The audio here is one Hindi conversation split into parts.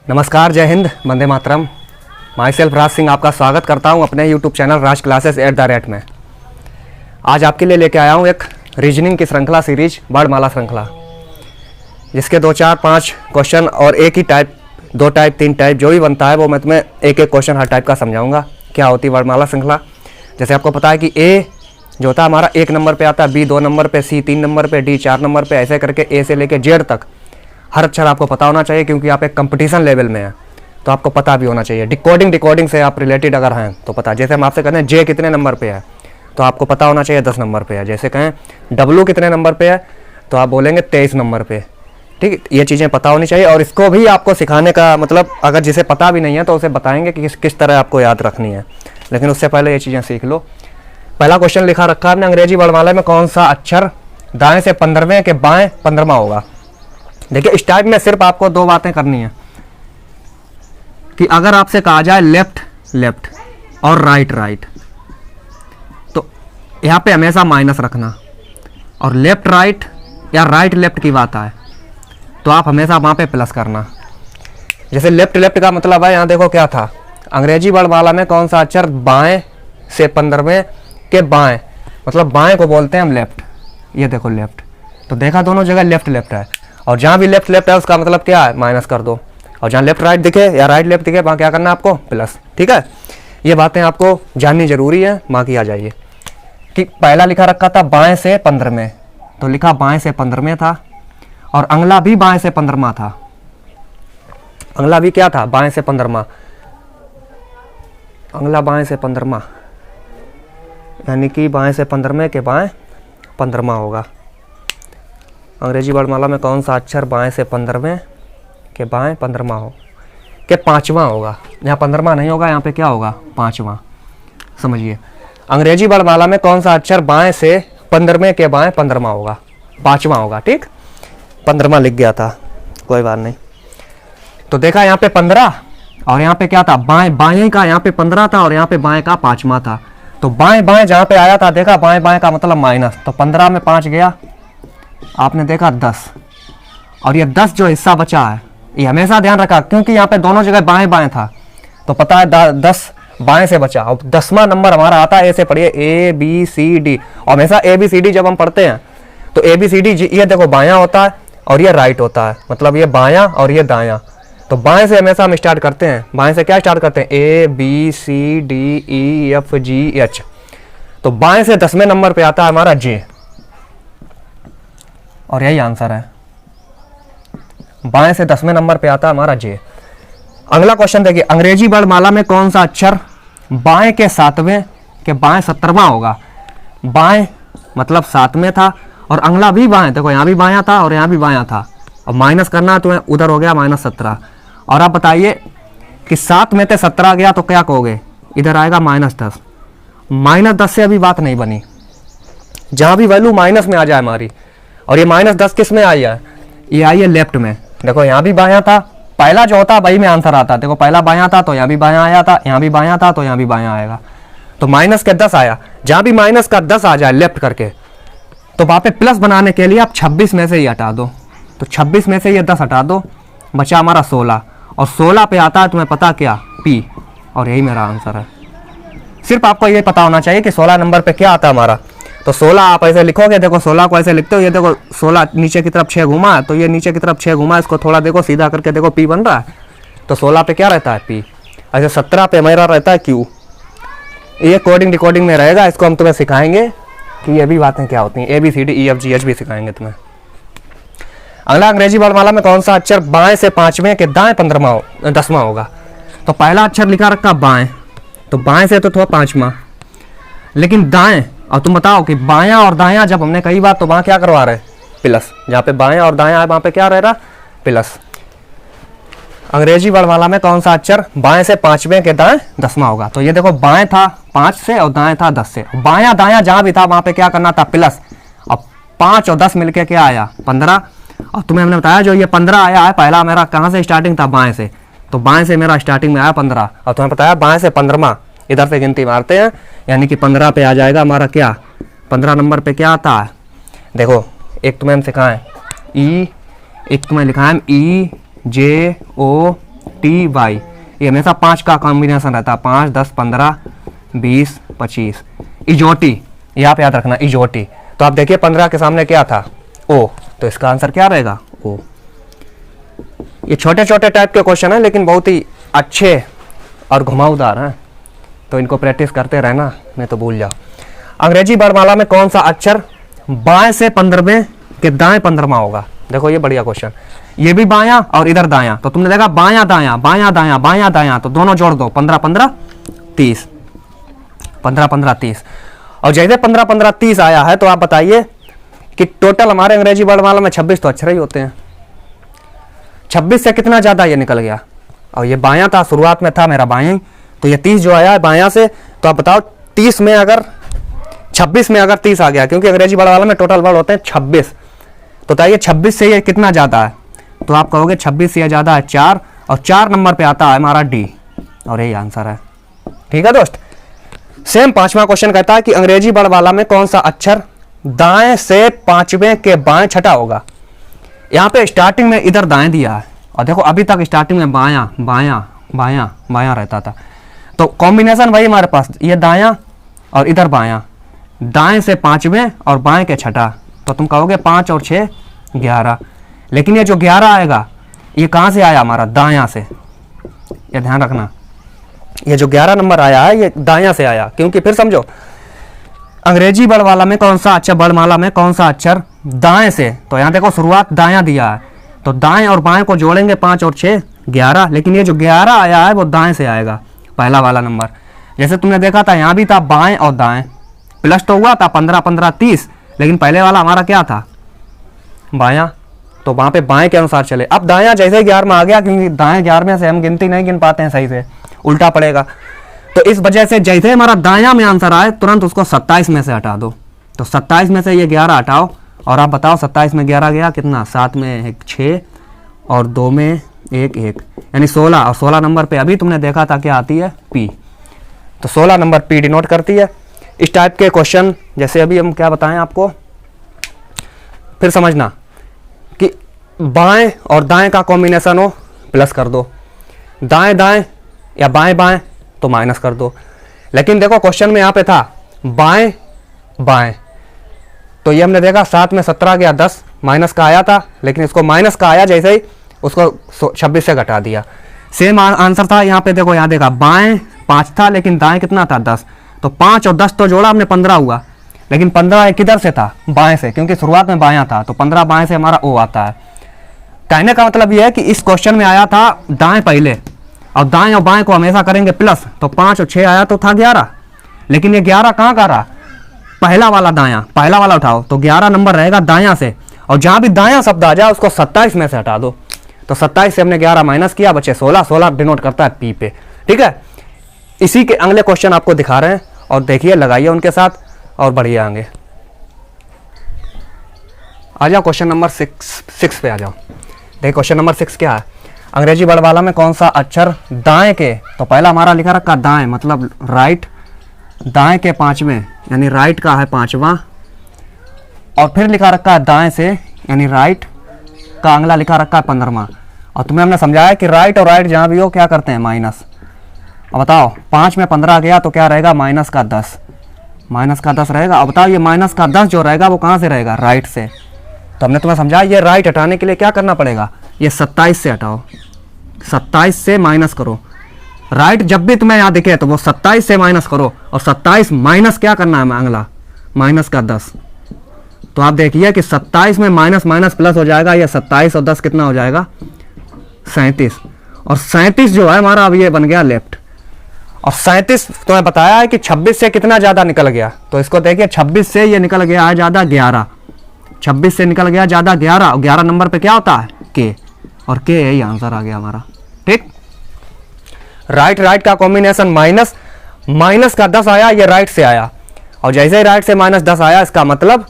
नमस्कार, जय हिंद, वंदे मातरम। माई सेल्फ राज सिंह आपका स्वागत करता हूं अपने यूट्यूब चैनल राज क्लासेस @ में। आज आपके लिए लेके आया हूं एक रीजनिंग की श्रृंखला सीरीज, वर्णमाला श्रृंखला, जिसके 2, 4, 5 क्वेश्चन और एक ही टाइप, 2 टाइप, 3 टाइप जो भी बनता है वो मैं तुम्हें एक एक क्वेश्चन हर टाइप का समझाऊंगा। क्या होती है वर्णमाला श्रृंखला। जैसे आपको पता है कि ए जो होता है हमारा 1 नंबर पे आता है, बी 2 नंबर पे, सी 3 नंबर पे, डी 4 नंबर पे, ऐसे करके ए से लेके जेड तक हर अक्षर आपको पता होना चाहिए, क्योंकि आप एक कंपटीशन लेवल में हैं तो आपको पता भी होना चाहिए। डिकोडिंग से आप रिलेटेड अगर हैं तो पता। जैसे हम आपसे कहते हैं जे कितने नंबर पे है तो आपको पता होना चाहिए 10 नंबर पे है। जैसे कहें डब्लू कितने नंबर पे है तो आप बोलेंगे 23 नंबर पे। ठीक, ये चीज़ें पता होनी चाहिए। और इसको भी आपको सिखाने का मतलब, अगर जिसे पता भी नहीं है तो उसे बताएंगे कि किस तरह आपको याद रखनी है, लेकिन उससे पहले ये चीज़ें सीख लो। पहला क्वेश्चन लिखा रखा है हमने, अंग्रेजी वर्णमाला में कौन सा अक्षर दाएं से 15वें के बाएं 15वां होगा। देखिए, इस टाइप में सिर्फ आपको 2 बातें करनी है कि अगर आपसे कहा जाए लेफ्ट लेफ्ट और राइट राइट, तो यहाँ पे हमेशा माइनस रखना, और लेफ्ट राइट या राइट लेफ्ट की बात आए तो आप हमेशा वहाँ पे प्लस करना। जैसे लेफ्ट लेफ्ट का मतलब है, यहाँ देखो क्या था, अंग्रेजी वर्णमाला में कौन सा अक्षर बाएं से 15वें के बाएं, मतलब बाएं को बोलते हैं हम लेफ्ट। ये देखो लेफ्ट, तो देखा दोनों जगह लेफ्ट लेफ्ट है, और जहाँ भी लेफ्ट लेफ्ट है उसका मतलब क्या है, माइनस कर दो। और जहाँ लेफ्ट राइट दिखे या राइट लेफ्ट दिखे वहाँ क्या करना है आपको, प्लस। ठीक है, ये बातें आपको जाननी जरूरी है, बाकी आ जाइए। कि पहला लिखा रखा था बाएं से 15वें, तो लिखा बाएं से 15वें था, और अगला भी बाएं से 15वां था। अगला भी क्या था, बाएं से 15वां, अगला बाएं से 15वां, यानी कि बाएं से 15वें के बाएं 15वां होगा। अंग्रेजी वर्णमाला में कौन सा अक्षर बाएं से 15वें के बाएं 15वां हो, के 5वां होगा। यहाँ 15वां नहीं होगा, यहाँ पे क्या होगा, 5वां। समझिए, अंग्रेजी वर्णमाला में कौन सा अक्षर बाएं से 15वें के बाएं 15वां होगा, 5वां होगा। ठीक, 15वां लिख गया था, कोई बात नहीं। तो देखा यहाँ पे 15, और यहाँ पे क्या था, बाएं बाएं का यहाँ पे 15 था, और यहाँ पे बाएं का 5वां था। तो बाएं बाएं जहाँ पे आया था, देखा बाएं बाएं का मतलब माइनस, तो 15 में 5 गया, आपने देखा 10, और ये 10 जो हिस्सा बचा है ये हमेशा ध्यान रखा, क्योंकि यहाँ पे दोनों जगह बाएं बाएं था, तो पता है 10 बाएं से बचा। और 10वां नंबर हमारा आता है, ऐसे पढ़िए ABCD, और हमेशा ABCD जब हम पढ़ते हैं तो ABCD ये देखो बायां होता है और ये राइट होता है, मतलब ये बायां और ये दायां। तो बाएं से हमेशा हम स्टार्ट करते हैं, बाएं से क्या स्टार्ट करते हैं, ABCDEFGH। तो बाएं से 10वें नंबर पे आता है हमारा J, और यही आंसर है। बाएं से 10वें नंबर पे आता है हमारा J। अगला क्वेश्चन देखिए, अंग्रेजी वर्णमाला में कौन सा अक्षर बाएं के 7वें के बाएं 17वां होगा। बाएं मतलब 7वें था, और अगला भी बाएं, देखो यहाँ भी बायां था और यहाँ भी बायां था, अब माइनस करना है तो उधर हो गया -17। और आप बताइए कि 7 में से 17 गया तो क्या कहोगे, इधर आएगा -10। -10 से अभी बात नहीं बनी, जहां भी वैल्यू माइनस में आ जाए हमारी, और ये -10 किस में आई है, ये आई है लेफ्ट में। देखो यहाँ भी बायां था, पहला जो होता वही में आंसर आता। देखो पहला बायां था तो यहाँ भी बायां आया था, यहाँ भी बायां था तो यहाँ भी बायां आएगा, तो -10 आया। जहां भी -10 आ जाए लेफ्ट करके, तो वहां पे प्लस बनाने के लिए आप 26 में से ही हटा दो, तो 26 में से ये 10 हटा दो, बचा हमारा 16, और 16 पे आता है तुम्हें पता क्या, P, और यही मेरा आंसर है। सिर्फ आपको ये पता होना चाहिए कि 16 नंबर पे क्या आता है हमारा। तो 16 आप ऐसे लिखोगे, देखो 16 को ऐसे लिखते हो, ये देखो 16 नीचे की तरफ 6 घुमा, तो ये नीचे की तरफ 6 घुमा, इसको थोड़ा देखो सीधा करके देखो P बन रहा है, तो 16 पे क्या रहता है, P। ऐसे 17 पे मेरा रहता है Q। ये कोडिंग डिकोडिंग में रहेगा, इसको हम तुम्हें सिखाएंगे कि ये भी बातें क्या होती हैं, ABCDEFGH भी सिखाएंगे तुम्हें। अगला, अंग्रेजी वर्णमाला में कौन सा अक्षर बाएं से 5वें के दाएं 10वां होगा। तो पहला अक्षर लिखा रखा बाएं, तो बाएं से तो थोड़ा 5वां, लेकिन दाएं, और तुम बताओ कि बायां और दायां जब हमने कई बार, तो वहां क्या करवा रहे, प्लस। जहाँ पे बायां और दायां है वहां पे क्या रह रहा, प्लस। अंग्रेजी वर्णमाला में कौन सा अक्षर बाएं से 5वें के दाएं 10वां होगा। तो ये देखो बाएं था 5 से और दाएं था 10 से, बायां दायां जहां भी था वहां पे क्या करना था, प्लस। अब 5 और 10 मिलके क्या आया, 15। और तुम्हें हमने बताया जो ये 15 आया है, पहला मेरा कहाँ से स्टार्टिंग था, बाएं से, तो बाएं से मेरा स्टार्टिंग में आया 15, और तुम्हें बताया बाएं से 15वां, इधर से गिनती मारते हैं, यानी कि 15 पे आ जाएगा हमारा क्या, 15 नंबर पे क्या आता है। देखो एक तुम्हें हम सिखाएं, एक तुम्हें लिखा है EJO TY, ये हमेशा 5 का कॉम्बिनेशन रहता है, 5, 10, 15, 20, 25। इजोटी, ये आप याद रखना, इजोटी। तो आप देखिए 15 के सामने क्या था, O, तो इसका आंसर क्या रहेगा, O। ये छोटे छोटे टाइप के क्वेश्चन है लेकिन बहुत ही अच्छे और घुमावदार हैं, तो इनको प्रैक्टिस करते रहना, नहीं तो भूल जाओ। अंग्रेजी वर्णमाला में कौन सा अक्षर बाएं से 15वें के दाएं 15वां होगा? देखो ये बढ़िया क्वेश्चन, ये भी बायां और इधर दायां, तो तुमने देखा बायां दायां बायां दायां बायां दायां, तो दोनों जोड़ दो, 15 15 30, 15 15 30। और जैसे 15 15 30 आया है तो आप बताइए कि टोटल हमारे अंग्रेजी वर्णमाला में 26 तो अक्षर ही होते हैं, 26 से कितना ज्यादा ये निकल गया? और ये बायां था, शुरुआत में था मेरा बायां ही, तो ये 30 जो आया है बायां से, तो आप बताओ 30 में अगर 26 में अगर 30 आ गया, क्योंकि अंग्रेजी वर्णमाला में टोटल वर्ड होते हैं 26, तो बताइए 26 से ये कितना ज्यादा है? तो आप कहोगे 26 से ज्यादा है 4, और 4 नंबर पे आता है हमारा D, और यही आंसर है। ठीक है दोस्त। सेम 5वां क्वेश्चन कहता है कि अंग्रेजी वर्णमाला में कौन सा अक्षर दाएं से 5वें के बाएं छठा होगा? यहाँ पे स्टार्टिंग में इधर दाएं दिया है, और देखो अभी तक स्टार्टिंग में बायां बायां बायां बायां रहता था, तो कॉम्बिनेशन वही हमारे पास, ये दायां और इधर बायां, दाएं से 5वें और बाएं के छठा, तो तुम कहोगे 5 और 6 11, लेकिन ये जो 11 आएगा ये कहाँ से आया? हमारा दायां से, ये ध्यान रखना, ये जो 11 नंबर आया है ये दायां से आया, क्योंकि फिर समझो अंग्रेजी वर्णमाला में कौन सा अक्षर, वर्णमाला में कौन सा अक्षर दाएं से, तो यहाँ देखो शुरुआत दायां दिया है, तो दाएं और बाएं को जोड़ेंगे 5 और 6 11, लेकिन ये जो 11 आया है वो दाएं से आएगा, पहला वाला नंबर। जैसे तुमने देखा था यहाँ भी था बाएं और दाएं, प्लस तो हुआ था 15 15 30, लेकिन पहले वाला हमारा क्या था, बायां, तो वहां पे बाएं के अनुसार चले। अब दायां जैसे 11 में आ गया, क्योंकि दाएं 11वें से हम गिनती नहीं गिन पाते हैं सही से, उल्टा पड़ेगा, तो इस वजह से जैसे हमारा दायां में आंसर आए तुरंत उसको 27 में से हटा दो, तो 27 में से ये 11 हटाओ, और आप बताओ 27 में 11 गया कितना, 7 में 1 6 और 2 में 1 1, यानी 16, और 16 नंबर पे अभी तुमने देखा था क्या आती है, P, तो 16 नंबर P डिनोट करती है। इस टाइप के क्वेश्चन जैसे अभी हम क्या बताएं आपको, फिर समझना कि बाएं और दाएं का कॉम्बिनेशन हो प्लस कर दो, दाएं दाएं या बाएं बाएं तो माइनस कर दो। लेकिन देखो क्वेश्चन में यहाँ पे था बाएं बाएं, तो ये हमने देखा 7 में 17 गया 10, माइनस का आया था, लेकिन इसको माइनस का आया जैसे ही उसको 26 से घटा दिया। सेम आंसर था यहाँ पे, देखो यहाँ देखा बाएं 5 था लेकिन दाएं कितना था 10, तो 5 और 10 तो जोड़ा हमने 15 हुआ, लेकिन 15 किधर से था, बाएं से, क्योंकि शुरुआत में बायां था, तो 15 बाएं से हमारा O आता है। कहने का मतलब यह है कि इस क्वेश्चन में आया था दाएं पहले, और दाएं और बाएं को हमेशा करेंगे प्लस, तो 5 और 6 आया तो था 11, लेकिन ये 11 कहाँ का रहा, पहला वाला दायां, पहला वाला उठाओ, तो 11 नंबर रहेगा दायां से, और जहां भी दायां शब्द आ जाए उसको 27 में से हटा दो, तो 27 से हमने 11 माइनस किया, बचे 16, 16 डिनोट करता है P पे। ठीक है, इसी के अगले क्वेश्चन आपको दिखा रहे हैं, और देखिए लगाइए उनके साथ और बढ़िए आगे। आ जाओ क्वेश्चन नंबर 6 पे आ जाओ। देखिए क्वेश्चन नंबर 6 क्या है, अंग्रेजी वर्णमाला में कौन सा अक्षर दाएं के, तो पहला हमारा लिखा रखा दाएं मतलब राइट, दाएं के 5वें यानी राइट का है 5वां, और फिर लिखा रखा है दाएं से यानी राइट का अगला लिखा रखा है 15वां, और तुम्हें हमने समझाया कि राइट और राइट जहां भी हो क्या करते हैं माइनस। अब बताओ 5 में 15 गया तो क्या रहेगा, माइनस का 10, माइनस का 10 रहेगा। अब बताओ ये माइनस का 10 जो रहेगा वो कहाँ से रहेगा, राइट से, तो हमने तुम्हें समझाया ये राइट हटाने के लिए क्या करना पड़ेगा, ये 27 से हटाओ, 27 से माइनस करो, राइट जब भी तुम्हें यहाँ दिखे तो वो 27 से माइनस करो, और 27 माइनस क्या करना है अगला, माइनस का 10, तो आप देखिए कि 27 में माइनस माइनस प्लस हो जाएगा, ये 27 और 10 कितना हो जाएगा 37, और 37 जो है हमारा अब ये बन गया लेफ्ट, और 37 तुम्हें बताया है कि 26 से कितना ज्यादा निकल गया, तो इसको देखिए 26 से ये निकल गया है ज्यादा 11, 26 से निकल गया ज्यादा 11, और 11 नंबर पे क्या होता है K, और K यही आंसर आ गया हमारा। ठीक, राइट राइट का कॉम्बिनेशन माइनस, माइनस का 10 आया, ये राइट से आया, और जैसे ही राइट से माइनस 10 आया इसका मतलब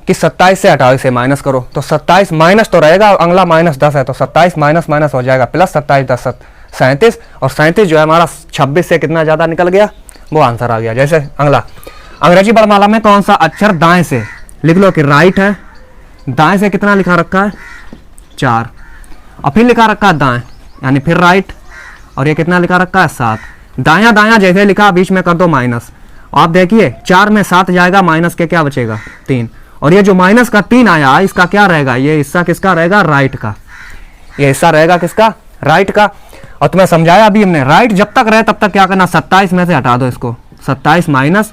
कि 27 से हटाओ, इसे माइनस करो, तो 27 माइनस तो रहेगा, और अगला माइनस 10 है, तो 27 माइनस माइनस हो जाएगा प्लस, 27 10 37, और 37 जो है हमारा 26 से कितना ज्यादा निकल गया, वो आंसर आ गया। जैसे अगला, अंग्रेजी वर्णमाला में कौन सा अक्षर दाएं से, लिख लो कि राइट है, दाएं से कितना लिखा रखा है 4, और फिर लिखा रखा है दाएं यानी फिर राइट, और ये कितना लिखा रखा है 7। दायां दायां जैसे लिखा बीच में कर दो माइनस। आप देखिए 4 में 7 जाएगा, माइनस के क्या बचेगा 3। और ये जो माइनस का 3 आया इसका क्या रहेगा, ये हिस्सा किसका रहेगा, राइट का। ये हिस्सा रहेगा किसका, राइट का। और तुम्हें समझाया अभी हमने, राइट जब तक रहे तब तक क्या करना, 27 में से हटा दो इसको, 27 माइनस,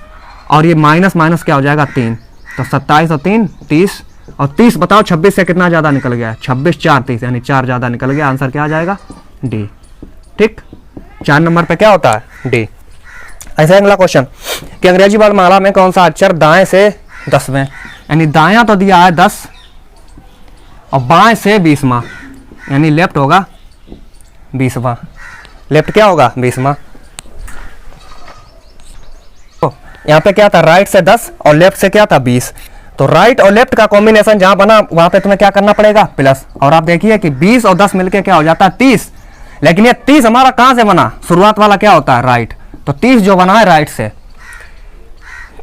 और ये माइनस माइनस क्या हो जाएगा 3। तो 27 और 3 30, और 30 बताओ 26 से कितना ज़्यादा निकल गया है, 26 4 30, यानी 4 ज़्यादा निकल गया। आंसर क्या आ जाएगा, डी। ठीक, 4 नंबर पे क्या होता है, डी। ऐसा अगला क्वेश्चन कि अंग्रेजी वर्णमाला में कौन सा अक्षर दाएं से 10वें, यानी दायां तो दिया है 10 और बाएं से 20वां, यानी लेफ्ट होगा 20वां। लेफ्ट क्या होगा 20वां। तो यहाँ पे क्या था, राइट से 10 और लेफ्ट से क्या था 20। तो राइट और लेफ्ट का कॉम्बिनेशन जहां बना वहां पे तुम्हें क्या करना पड़ेगा, प्लस। और आप देखिए कि 20 और 10 मिलके क्या हो जाता है 30। लेकिन ये 30 हमारा कहां से बना, शुरुआत वाला क्या होता है, राइट। तो 30 जो बना है राइट से,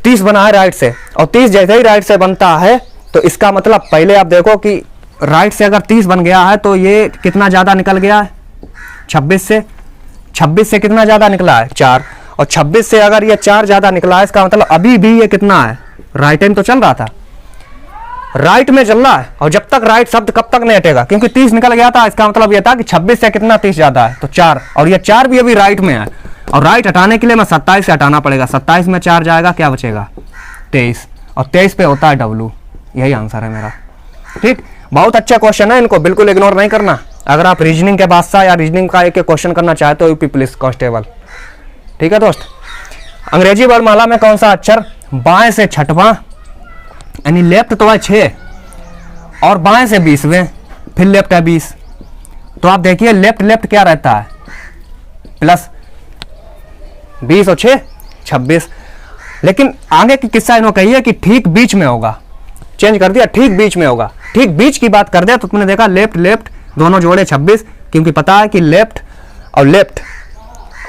30 बना है राइट से, और 30 जैसे ही राइट से बनता है तो इसका मतलब पहले आप देखो कि राइट से अगर 30 बन गया है तो ये कितना ज़्यादा निकल गया है 26 से। 26 से कितना ज़्यादा निकला है 4, और 26 से अगर ये 4 ज़्यादा निकला है इसका मतलब अभी भी ये कितना है, राइट में तो चल रहा था, राइट में चल रहा है। और जब तक राइट शब्द कब तक नहीं हटेगा, क्योंकि 30 निकल गया था, इसका मतलब ये था कि 26 से कितना 30 ज़्यादा है तो 4, और ये 4 भी अभी राइट में है। और राइट हटाने के लिए मैं 27 से हटाना पड़ेगा, 27 में 4 जाएगा, क्या बचेगा 23, और 23 पे होता है W। यही आंसर है मेरा। ठीक, बहुत अच्छा क्वेश्चन है, इनको बिल्कुल इग्नोर नहीं करना। अगर आप रीजनिंग के बादशाह या रीजनिंग का एक क्वेश्चन करना चाहते हो यूपी पुलिस कांस्टेबल। ठीक है दोस्त, अंग्रेजी वर्णमाला में कौन सा अक्षर बाएं से 6वां, यानी लेफ्ट तो है 6 और बाएं से 20वें, फिर लेफ्ट है 20। तो आप देखिए लेफ्ट लेफ्ट क्या रहता है, प्लस 20 और 6 26। लेकिन आगे की किस्सा इन्होंने कही है कि ठीक बीच में होगा, चेंज कर दिया, ठीक बीच में होगा। ठीक बीच की बात कर दिया तो तुमने देखा लेफ्ट लेफ्ट दोनों जोड़े 26, क्योंकि पता है कि लेफ्ट और लेफ्ट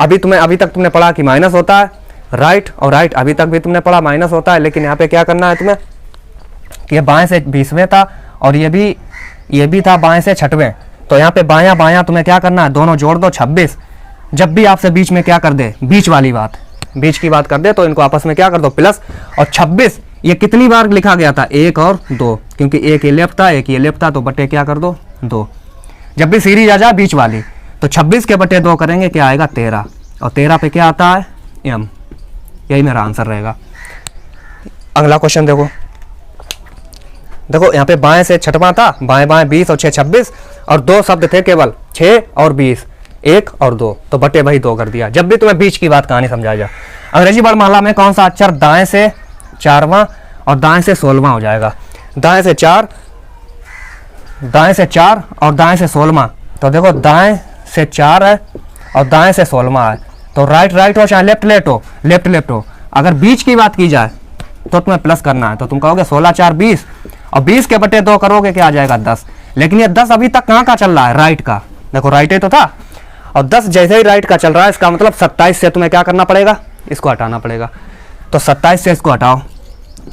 अभी तक तुमने पढ़ा कि माइनस होता है, राइट और राइट अभी तक भी तुमने पढ़ा माइनस होता है। लेकिन यहाँ पे क्या करना है तुम्हें कि ये बाएं से 20वें था और ये भी था बाएं से 6वें। तो यहाँ पे बायां बायां तुम्हें क्या करना है, दोनों जोड़ दो 26। जब भी आपसे बीच में क्या कर दे, बीच वाली बात, बीच की बात कर दे तो इनको आपस में क्या कर दो प्लस। और 26 ये कितनी बार लिखा गया था, 1 और 2, क्योंकि एक ये लेफ्ट था एक ये लेफ्ट था, तो बटे क्या कर दो 2। जब भी सीरीज आ जाए बीच वाली तो 26 के बटे 2 करेंगे, क्या आएगा 13, और 13 पे क्या आता है m। यही मेरा आंसर रहेगा। अगला क्वेश्चन देखो, यहाँ पे बाएं से 6वां था, बाएं बाएं 20 और 6 26, और 2 शब्द थे केवल 6 और 20, 1 और 2, तो बटे वही 2 कर दिया। जब भी तुम्हें बीच की बात कहानी समझाया जाए। अंग्रेजी वर्णमाला में कौन सा अक्षर दाएं से 4वां और दाएं से 16वां हो जाएगा। दाएं से 4 और दाएं से 16वां। तो देखो दाएं से 4 है और दाएं से 16वां है, तो राइट राइट हो चाहे लेफ्ट लेफ्ट हो, लेफ्ट लेफ्ट हो। अगर बीच की बात की जाए तो तुम्हें प्लस करना है, तो तुम कहोगे 16 4 20, और 20 के बटे 2 करोगे क्या आ जाएगा 10। लेकिन ये 10 अभी तक कहाँ का चल रहा है, राइट का। देखो राइट ही तो था, और 10 जैसे ही राइट का चल रहा है इसका मतलब 27 से तुम्हें क्या करना पड़ेगा, इसको हटाना पड़ेगा। तो 27 से इसको हटाओ,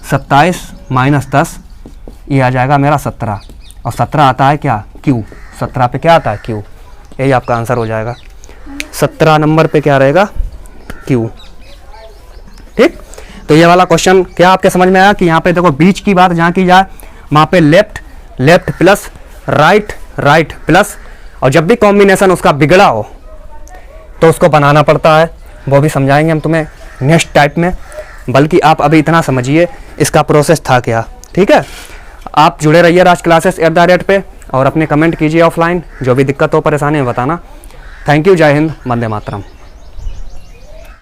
27 माइनस 10, ये आ जाएगा मेरा 17, और 17 आता है क्या Q, 17 पे क्या आता है Q। यही आपका आंसर हो जाएगा, 17 नंबर पे क्या रहेगा Q। ठीक, तो ये वाला क्वेश्चन क्या आपके समझ में आया कि यहाँ पे देखो बीच की बात जहाँ की जाए वहाँ पे left left plus right right plus, और जब भी कॉम्बिनेशन उसका बिगड़ा हो तो उसको बनाना पड़ता है। वो भी समझाएंगे हम तुम्हें नेक्स्ट टाइप में, बल्कि आप अभी इतना समझिए इसका प्रोसेस था क्या। ठीक है, आप जुड़े रहिए राज क्लासेस @ पे, और अपने कमेंट कीजिए ऑफलाइन, जो भी दिक्कत हो परेशानी है बताना। थैंक यू, जय हिंद, वंदे मातरम।